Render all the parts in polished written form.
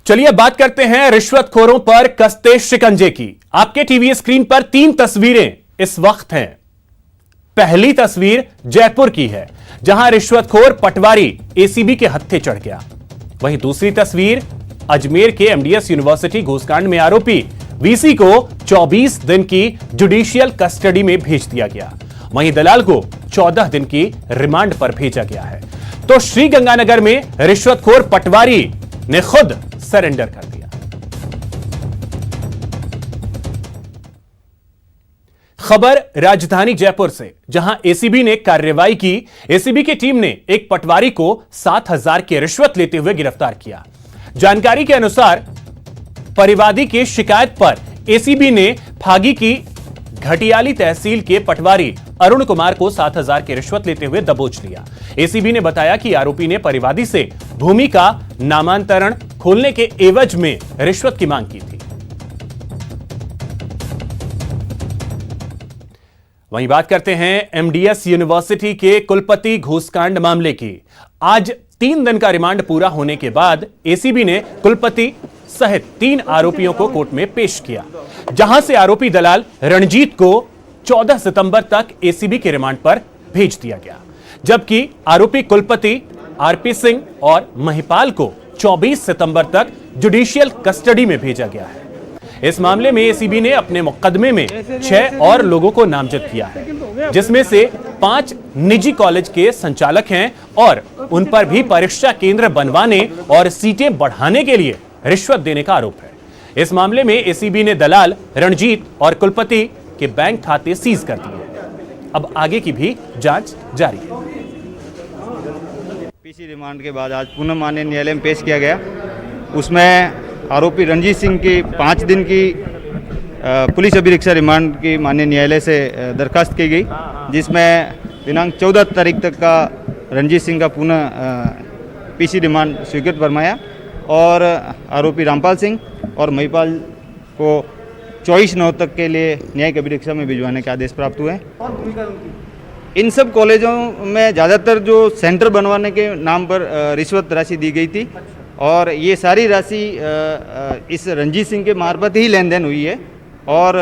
चलिए बात करते हैं रिश्वतखोरों पर कसते शिकंजे की। आपके टीवी स्क्रीन पर 3 तस्वीरें इस वक्त हैं। पहली तस्वीर जयपुर की है, जहां रिश्वतखोर पटवारी एसीबी के हत्थे चढ़ गया। वहीं दूसरी तस्वीर अजमेर के एमडीएस यूनिवर्सिटी घूसकांड में आरोपी वीसी को 24 दिन की जुडिशियल कस्टडी में भेज दिया गया। वहीं दलाल को 14 दिन की रिमांड पर भेजा गया है। तो श्रीगंगानगर में रिश्वतखोर पटवारी ने खुद सरेंडर कर दिया। खबर राजधानी जयपुर से, जहां एसीबी ने कार्रवाई की। एसीबी की टीम ने एक पटवारी को 7,000 की रिश्वत लेते हुए गिरफ्तार किया। जानकारी के अनुसार परिवादी की शिकायत पर एसीबी ने फागी की घटियाली तहसील के पटवारी अरुण कुमार को 7,000 की रिश्वत लेते हुए दबोच लिया। एसीबी ने बताया कि आरोपी ने परिवादी से भूमि का नामांतरण खोलने के एवज में रिश्वत की मांग की थी। वहीं बात करते हैं एमडीएस यूनिवर्सिटी के कुलपति घूसकांड मामले की। आज 3 दिन का रिमांड पूरा होने के बाद एसीबी ने कुलपति सहित 3 आरोपियों को कोर्ट में पेश किया, जहां से आरोपी दलाल रणजीत को 14 सितंबर तक एसीबी के रिमांड पर भेज दिया गया, जबकि आरोपी कुलपति आरपी सिंह और महिपाल को 24 सितंबर तक जुडिशियल कस्टडी में भेजा गया है। इस मामले में एसीबी ने अपने मुकदमे में 6 और लोगों को नामजद किया है, जिसमें से 5 निजी कॉलेज के संचालक हैं और उन पर भी परीक्षा केंद्र बनवाने और सीटें बढ़ाने के लिए रिश्वत देने का आरोप है। इस मामले में एसीबी ने दलाल रणजीत और कुलपति के बैंक खाते सीज कर दिए हैं। अब आगे की भी जांच जारी है। पीसी रिमांड के बाद आज पुनः माननीय न्यायालय में पेश किया गया। उसमें आरोपी रणजीत सिंह की 5 दिन की पुलिस अभिरक्षा रिमांड की माननीय न्यायालय से दरखास्त की गई, जिसमें दिनांक 14 तारीख तक का रणजीत सिंह का पुनः पीसी रिमांड स्वीकृत फरमाया और आरोपी रामपाल सिंह और महिपाल को 24/9 तक के लिए न्यायिक अभिरक्षा में भिजवाने के आदेश प्राप्त हुए। इन सब कॉलेजों में ज़्यादातर जो सेंटर बनवाने के नाम पर रिश्वत राशि दी गई थी और ये सारी राशि इस रणजीत सिंह के मार्फत ही लेन देन हुई है और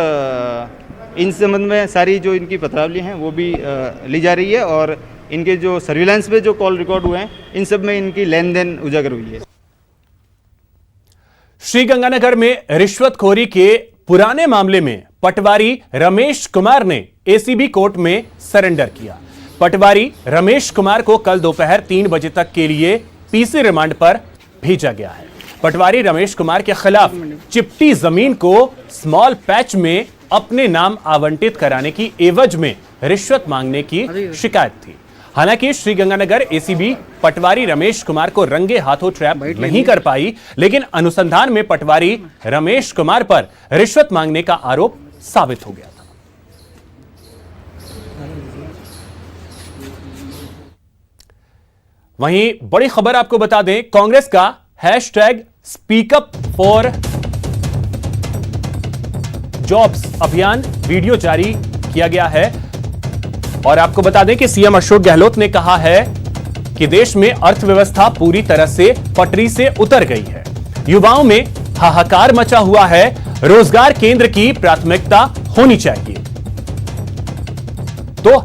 इन संबंध में सारी जो इनकी पत्रावली हैं वो भी ली जा रही है और इनके जो सर्विलांस पे जो कॉल रिकॉर्ड हुए हैं इन सब में इनकी लेन देन उजागर हुई है। श्रीगंगानगर में रिश्वतखोरी के पुराने मामले में पटवारी रमेश कुमार ने एसीबी कोर्ट में सरेंडर किया। पटवारी रमेश कुमार को कल दोपहर 3 बजे तक के लिए पीसी रिमांड पर भेजा गया है। पटवारी रमेश कुमार के खिलाफ चिपटी जमीन को स्मॉल पैच में अपने नाम आवंटित कराने की एवज में रिश्वत मांगने की शिकायत थी। हालांकि श्रीगंगानगर एसीबी पटवारी रमेश कुमार को रंगे हाथों ट्रैप नहीं कर पाई, लेकिन अनुसंधान में पटवारी रमेश कुमार पर रिश्वत मांगने का आरोप साबित हो गया था। वहीं बड़ी खबर आपको बता दें, कांग्रेस का #स्पीकअप फॉर जॉब्स अभियान वीडियो जारी किया गया है और आपको बता दें कि सीएम अशोक गहलोत ने कहा है कि देश में अर्थव्यवस्था पूरी तरह से पटरी से उतर गई है। युवाओं में हाहाकार मचा हुआ है। रोजगार केंद्र की प्राथमिकता होनी चाहिए। तो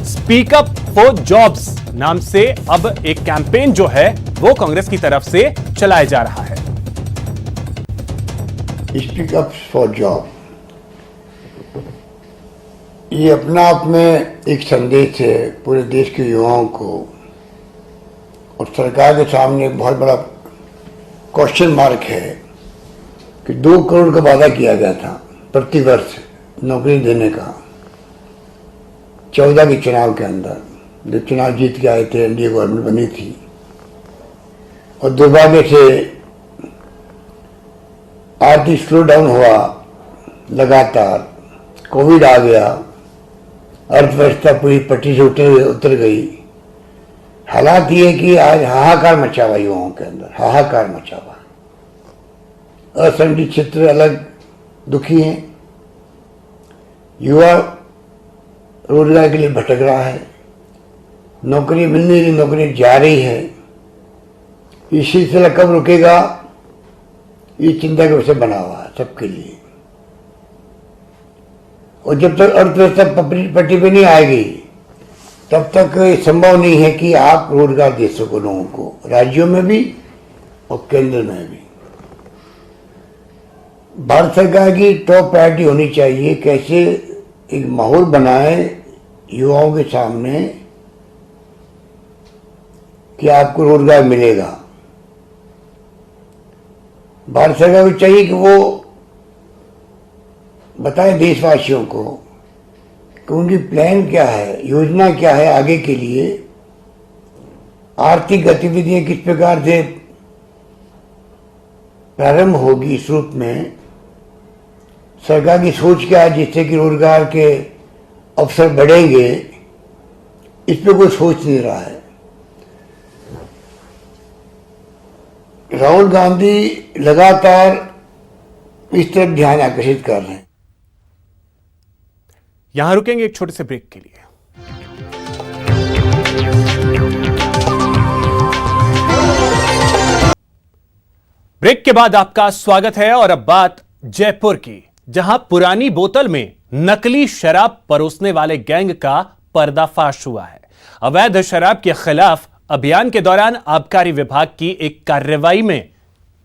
#स्पीकअप फॉर जॉब्स नाम से अब एक कैंपेन जो है वो कांग्रेस की तरफ से चलाया जा रहा है। स्पीकअप फॉर जॉब ये अपना आप में एक संदेश है पूरे देश के युवाओं को और सरकार के सामने एक बहुत बड़ा क्वेश्चन मार्क है कि 2 करोड़ का वादा किया गया था प्रति वर्ष नौकरी देने का 14 के चुनाव के अंदर, जो चुनाव जीत के आए थे, एनडीए गवर्नमेंट बनी थी और दुर्भाग्य से आर्थिक स्लो डाउन हुआ, लगातार कोविड आ गया, अर्थव्यवस्था पूरी पटरी से उतर गई। हालात ये कि आज हाहाकार मचा हुआ युवाओं के अंदर, हाहाकार मचा हुआ। असंगठित क्षेत्र अलग दुखी हैं, युवा रोजगार के लिए भटक रहा है, नौकरी मिल नहीं रही, नौकरी जा रही है। ये सिलसिला कब रुकेगा ये चिंता के विषय बना हुआ है सबके लिए। और जब तक अर्थव्यवस्था पटरी पे नहीं आएगी तब तक संभव नहीं है कि आप रोजगार दे सको लोगों को, राज्यों में भी और केंद्र में भी। भारत सरकार की टॉप प्रायोरिटी होनी चाहिए कैसे एक माहौल बनाए युवाओं के सामने कि आपको रोजगार मिलेगा। भारत सरकार को चाहिए कि वो बताए देशवासियों को कि उनकी प्लान क्या है, योजना क्या है आगे के लिए, आर्थिक गतिविधियां किस प्रकार से प्रारंभ होगी इस रूप में, सरकार की सोच क्या है जिससे कि रोजगार के अवसर बढ़ेंगे, इस पे कोई सोच नहीं रहा है। राहुल गांधी लगातार इस तरफ ध्यान आकर्षित कर रहे हैं। यहां रुकेंगे एक छोटे से ब्रेक के लिए। ब्रेक के बाद आपका स्वागत है और अब बात जयपुर की, जहां पुरानी बोतल में नकली शराब परोसने वाले गैंग का पर्दाफाश हुआ है। अवैध शराब के खिलाफ अभियान के दौरान आबकारी विभाग की एक कार्रवाई में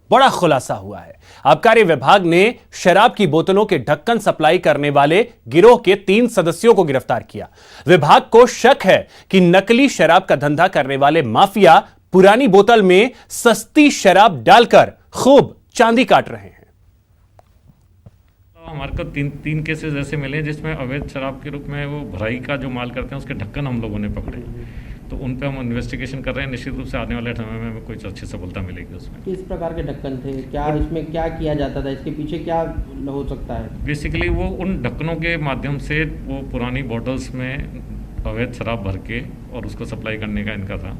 बड़ा खुलासा हुआ है। आबकारी विभाग ने शराब की बोतलों के ढक्कन सप्लाई करने वाले गिरोह के 3 सदस्यों को गिरफ्तार किया। विभाग को शक है कि नकली शराब का धंधा करने वाले माफिया पुरानी बोतल में सस्ती शराब डालकर खूब चांदी काट रहे हैं। हमारे को तीन केसेस ऐसे मिले जिसमें अवैध शराब के रूप में वो भराई का जो माल करते हैं उसके ढक्कन हम लोगों ने पकड़े, तो उन पे हम इन्वेस्टिगेशन कर रहे हैं। निश्चित रूप से आने वाले समय में कोई अच्छी सफलता मिलेगी उसमें। किस प्रकार के ढक्कन थे, क्या इसमें क्या किया जाता था, इसके पीछे क्या हो सकता है? बेसिकली वो उन ढक्कनों के माध्यम से वो पुरानी बॉटल्स में अवैध शराब भर के और उसको सप्लाई करने का इनका था।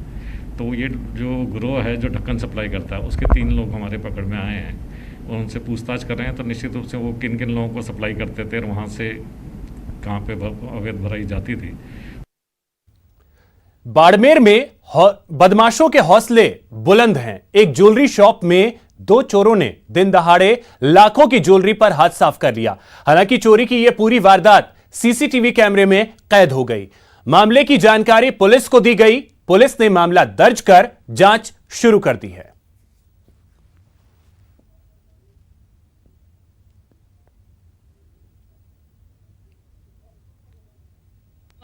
तो ये जो गिरोह है जो ढक्कन सप्लाई करता है उसके 3 लोग हमारे पकड़ में आए हैं और उनसे पूछताछ कर रहे हैं। तो निश्चित रूप से वो किन किन लोगों को सप्लाई करते थे और वहाँ से कहाँ पे अवैध भराई जाती थी। बाड़मेर में बदमाशों के हौसले बुलंद हैं। एक ज्वेलरी शॉप में 2 चोरों ने दिन दहाड़े लाखों की ज्वेलरी पर हाथ साफ कर लिया। हालांकि चोरी की यह पूरी वारदात सीसीटीवी कैमरे में कैद हो गई। मामले की जानकारी पुलिस को दी गई। पुलिस ने मामला दर्ज कर जांच शुरू कर दी है।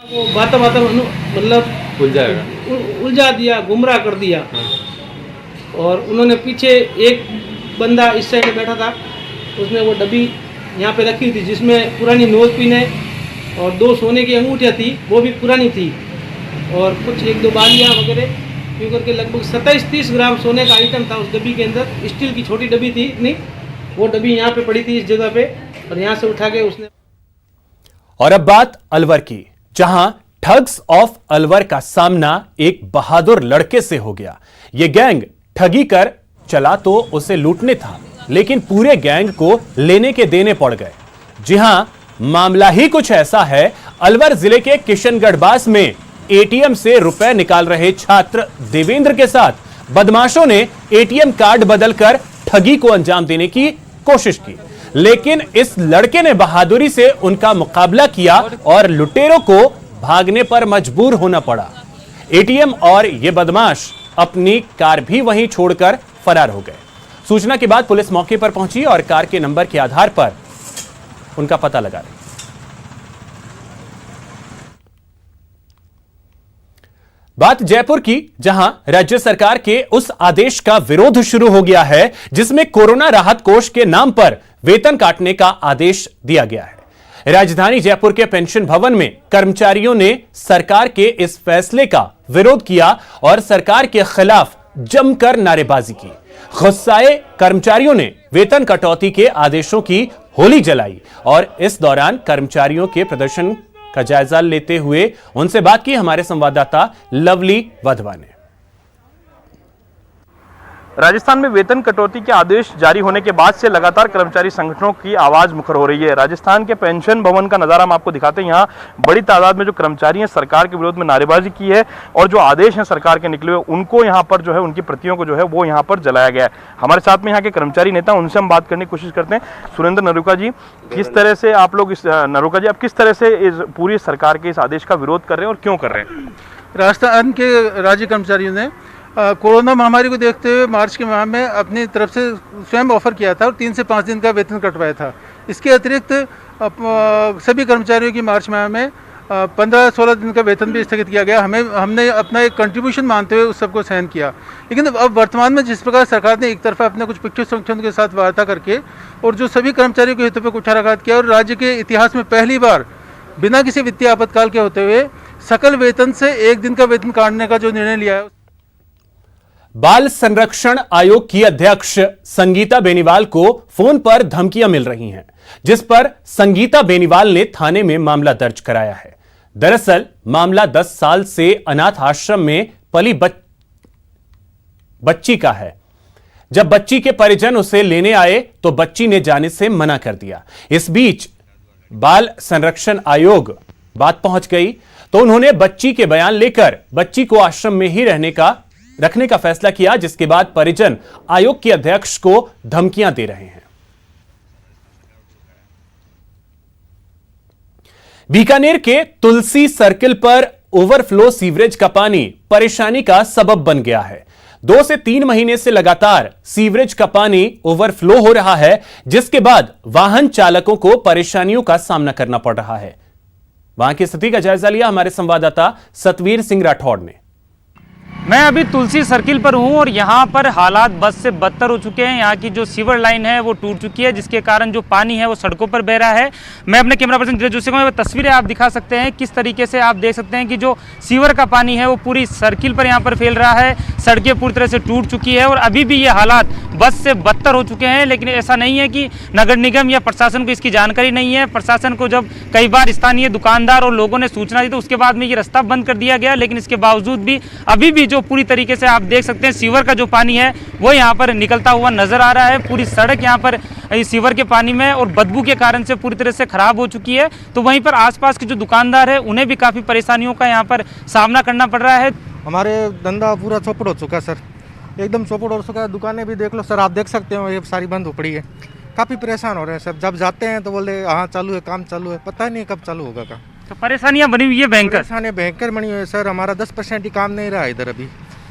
वो बाता मतलब उलझा दिया, गुमराह कर दिया। और उन्होंने पीछे एक बंदा इस साइड बैठा था, उसने वो डब्बी यहाँ पे रखी थी जिसमें पुरानी नोट पिन है और 2 सोने की अंगूठियाँ थी, वो भी पुरानी थी, और कुछ 1-2 बालियाँ वगैरह यूँ करके लगभग 27-30 ग्राम सोने का आइटम था उस डब्बी के अंदर। स्टील की छोटी डब्बी थी इतनी, वो डब्बी यहाँ पे पड़ी थी इस जगह पे, और यहाँ से उठा के उसने। और अब बात अलवर की, जहां ठग्स ऑफ अलवर का सामना एक बहादुर लड़के से हो गया। यह गैंग ठगी कर चला तो उसे लूटने था, लेकिन पूरे गैंग को लेने के देने पड़ गए। जी हां, मामला ही कुछ ऐसा है। अलवर जिले के किशनगढ़बास में एटीएम से रुपए निकाल रहे छात्र देवेंद्र के साथ बदमाशों ने एटीएम कार्ड बदलकर ठगी को अंजाम देने की कोशिश की, लेकिन इस लड़के ने बहादुरी से उनका मुकाबला किया और लुटेरों को भागने पर मजबूर होना पड़ा। एटीएम और ये बदमाश अपनी कार भी वहीं छोड़कर फरार हो गए। सूचना के बाद पुलिस मौके पर पहुंची और कार के नंबर के आधार पर उनका पता लगा रही। बात जयपुर की, जहां राज्य सरकार के उस आदेश का विरोध शुरू हो गया है जिसमें कोरोना राहत कोष के नाम पर वेतन काटने का आदेश दिया गया है। राजधानी जयपुर के पेंशन भवन में कर्मचारियों ने सरकार के इस फैसले का विरोध किया और सरकार के खिलाफ जमकर नारेबाजी की। गुस्साए कर्मचारियों ने वेतन कटौती के आदेशों की होली जलाई और इस दौरान कर्मचारियों के प्रदर्शन का जायजा लेते हुए उनसे बात की हमारे संवाददाता लवली वधवा ने। राजस्थान में वेतन कटौती के आदेश जारी होने के बाद से लगातार कर्मचारी संगठनों की आवाज मुखर हो रही है। राजस्थान के पेंशन भवन का नजारा हम आपको दिखाते हैं। यहाँ बड़ी तादाद में जो कर्मचारी हैं सरकार के विरोध में नारेबाजी की है और जो आदेश हैं सरकार के निकले हुए उनको यहाँ पर जो है उनकी प्रतियों को जो है वो यहाँ पर जलाया गया है। हमारे साथ में यहाँ के कर्मचारी नेता, उनसे हम बात करने की कोशिश करते हैं। सुरेंद्र नरूका जी, किस तरह से आप लोग नरूका जी, आप किस तरह से इस पूरी सरकार के इस आदेश का विरोध कर रहे हैं और क्यों कर रहे हैं? राजस्थान के राज्य कर्मचारियों ने कोरोना महामारी को देखते हुए मार्च के माह में अपनी तरफ से स्वयं ऑफर किया था और 3 से 5 दिन का वेतन कटवाया था। इसके अतिरिक्त सभी कर्मचारियों की मार्च माह में 15-16 दिन का वेतन भी स्थगित किया गया। हमने अपना एक कंट्रीब्यूशन मानते हुए उस सबको सहन किया। लेकिन अब वर्तमान में जिस प्रकार सरकार ने एक तरफा अपने कुछ पिछले संगठनों के साथ वार्ता करके और जो सभी कर्मचारियों के हितों पर कुठाराघात किया और राज्य के इतिहास में पहली बार बिना किसी वित्तीय आपातकाल के होते हुए सकल वेतन से 1 दिन का वेतन काटने का जो निर्णय लिया है। बाल संरक्षण आयोग की अध्यक्ष संगीता बेनीवाल को फोन पर धमकियां मिल रही हैं, जिस पर संगीता बेनीवाल ने थाने में मामला दर्ज कराया है। दरअसल मामला 10 साल से अनाथ आश्रम में पली बच्ची का है। जब बच्ची के परिजन उसे लेने आए तो बच्ची ने जाने से मना कर दिया। इस बीच बाल संरक्षण आयोग बात पहुंच गई तो उन्होंने बच्ची के बयान लेकर बच्ची को आश्रम में ही रखने का फैसला किया, जिसके बाद परिजन आयोग के अध्यक्ष को धमकियां दे रहे हैं। बीकानेर के तुलसी सर्किल पर ओवरफ्लो सीवरेज का पानी परेशानी का सबब बन गया है। 2 से 3 महीने से लगातार सीवरेज का पानी ओवरफ्लो हो रहा है, जिसके बाद वाहन चालकों को परेशानियों का सामना करना पड़ रहा है। वहां की स्थिति का जायजा लिया हमारे संवाददाता सतवीर सिंह राठौड़ ने। मैं अभी तुलसी सर्किल पर हूं और यहां पर हालात बस से बदतर हो चुके हैं। यहां की जो सीवर लाइन है वो टूट चुकी है, जिसके कारण जो पानी है वो सड़कों पर बह रहा है। मैं अपने कैमरा पर्सन धीरज जोशी को तस्वीरें आप दिखा सकते हैं। किस तरीके से आप देख सकते हैं कि जो सीवर का पानी है वो पूरी सर्किल पर यहां पर फैल रहा है। सड़कें पूरी तरह से टूट चुकी है और अभी भी ये हालात बस से बदतर हो चुके हैं। लेकिन ऐसा नहीं है कि नगर निगम या प्रशासन को इसकी जानकारी नहीं है। प्रशासन को जब कई बार स्थानीय दुकानदार और लोगों ने सूचना दी तो उसके बाद में ये रास्ता बंद कर दिया गया, लेकिन इसके बावजूद भी अभी भी जो पूरी तरीके से आप देख सकते हैं सीवर का जो पानी है वो यहाँ पर निकलता हुआ नजर आ रहा है। पूरी सड़क यहाँ पर सीवर के पानी में और बदबू के कारण से पूरी तरह से खराब हो चुकी है। तो वहीं पर आसपास के जो दुकानदार है उन्हें भी काफी परेशानियों का यहाँ पर सामना करना पड़ रहा है। हमारे धंधा पूरा चौपट हो चुका है सर, एकदम चौपट हो चुका है। दुकानें भी देख लो सर, आप देख सकते हो ये सारी बंद हो पड़ी है। काफ़ी परेशान हो रहे हैं सर। जब जाते हैं तो बोले हाँ चालू है, काम चालू है, पता नहीं कब चालू होगा का। तो परेशानियां बनी हुई है, भयंकर बनी हुई है सर। हमारा 10% ही काम नहीं रहा है इधर। अभी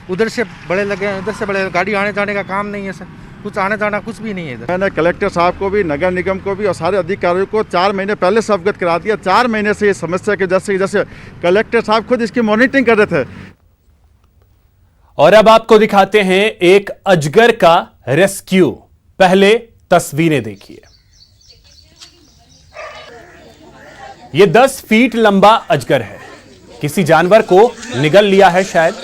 उधर से बड़े लगे हैं, इधर से बड़े, गाड़ी आने जाने का काम नहीं है सर। कुछ आने जाना कुछ भी नहीं है इधर। मैंने कलेक्टर साहब को भी, नगर निगम को भी और सारे अधिकारियों को 4 महीने पहले से अवगत करा दिया। 4 महीने से ये समस्या के जैसे कलेक्टर साहब खुद इसकी मॉनिटरिंग कर रहे थे। और अब आपको दिखाते हैं एक अजगर का रेस्क्यू। पहले तस्वीरें देखिए। यह 10 फीट लंबा अजगर है। किसी जानवर को निगल लिया है शायद,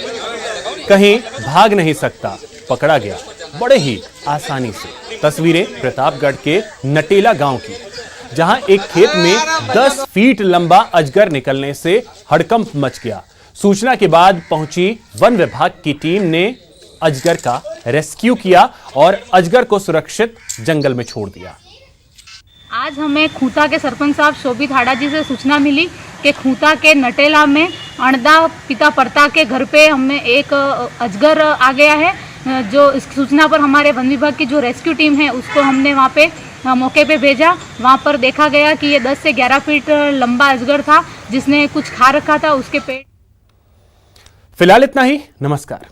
कहीं भाग नहीं सकता, पकड़ा गया बड़े ही आसानी से। तस्वीरें प्रतापगढ़ के नटेला गांव की, जहां एक खेत में 10 फीट लंबा अजगर निकलने से हड़कंप मच गया। सूचना के बाद पहुंची वन विभाग की टीम ने अजगर का रेस्क्यू किया और अजगर को सुरक्षित जंगल में छोड़ दिया। आज हमें खूंटा के सरपंच साहब शोभित हाड़ा जी से सूचना मिली कि खूंटा के नटेला में अणदा पिता परता के घर पे हमें एक अजगर आ गया है। जो इस सूचना पर हमारे वन विभाग की जो रेस्क्यू टीम है उसको हमने वहाँ पे मौके पे भेजा। वहाँ पर देखा गया कि ये 10 से 11 फीट लंबा अजगर था, जिसने कुछ खा रखा था। उसके पेट फिलहाल इतना ही। नमस्कार।